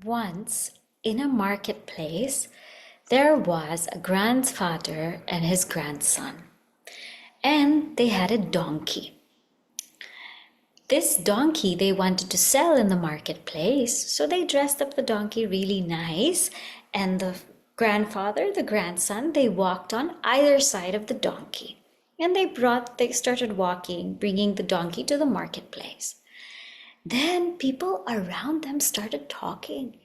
Once in a marketplace, there was a grandfather and his grandson, and they had a donkey. This donkey they wanted to sell in the marketplace, so they dressed up the donkey really nice, and the grandfather, the grandson, they walked on either side of the donkey. And they started walking, bringing the donkey to the marketplace. Then people around them started talking.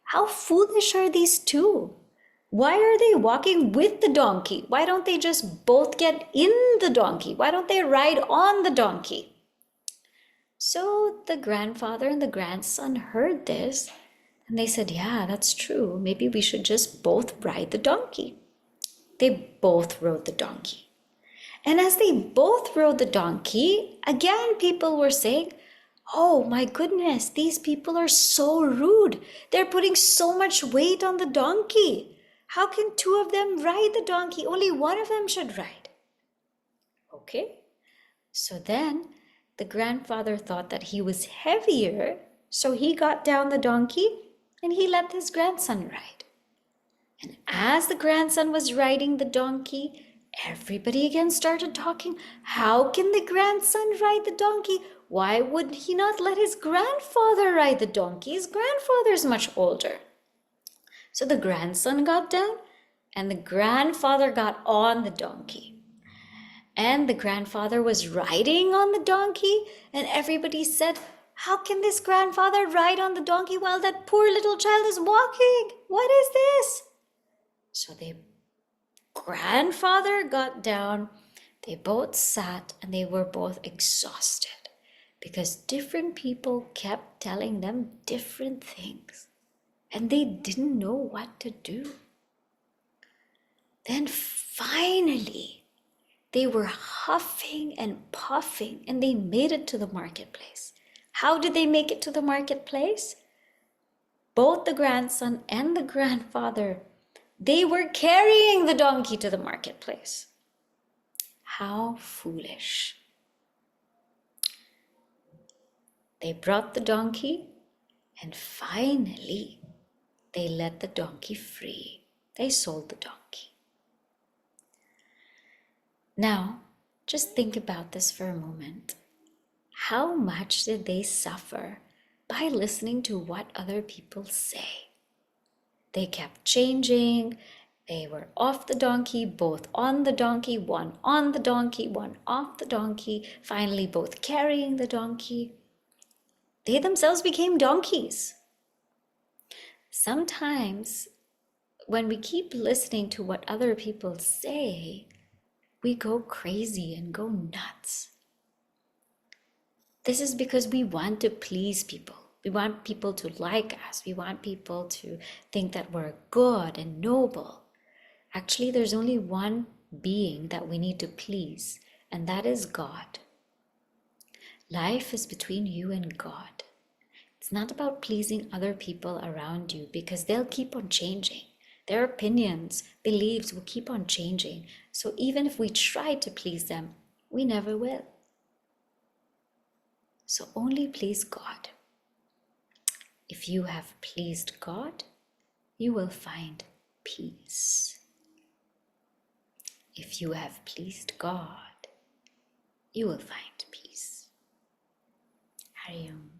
How foolish are these two? Why are they walking with the donkey? Why don't they just both get in the donkey? Why don't they ride on the donkey? So the grandfather and the grandson heard this and they said, yeah, that's true. Maybe we should just both ride the donkey. They both rode the donkey. And as they both rode the donkey, again people were saying, oh my goodness, these people are so rude. They're putting so much weight on the donkey. How can two of them ride the donkey? Only one of them should ride. Okay, so then the grandfather thought that he was heavier, so he got down the donkey and he let his grandson ride. And as the grandson was riding the donkey, everybody again started talking. How can the grandson ride the donkey? Why would he not let his grandfather ride the donkey? His grandfather is much older. So the grandson got down and the grandfather got on the donkey. And the grandfather was riding on the donkey, and everybody said, how can this grandfather ride on the donkey while that poor little child is walking? What is this? So the grandfather got down, they both sat, and they were both exhausted because different people kept telling them different things and they didn't know what to do. Then finally, they were huffing and puffing and they made it to the marketplace. How did they make it to the marketplace? Both the grandson and the grandfather, they were carrying the donkey to the marketplace. How foolish. They brought the donkey and finally they let the donkey free. They sold the donkey. Now, just think about this for a moment. How much did they suffer by listening to what other people say? They kept changing. They were off the donkey, both on the donkey, one on the donkey, one off the donkey, finally both carrying the donkey. They themselves became donkeys. Sometimes when we keep listening to what other people say, we go crazy and go nuts. This is because we want to please people. We want people to like us. We want people to think that we're good and noble. Actually, there's only one being that we need to please, and that is God. Life is between you and God. It's not about pleasing other people around you because they'll keep on changing. Their opinions, beliefs will keep on changing. So even if we try to please them, we never will. So only please God. If you have pleased God, you will find peace. If you have pleased God, you will find peace. Hari Om.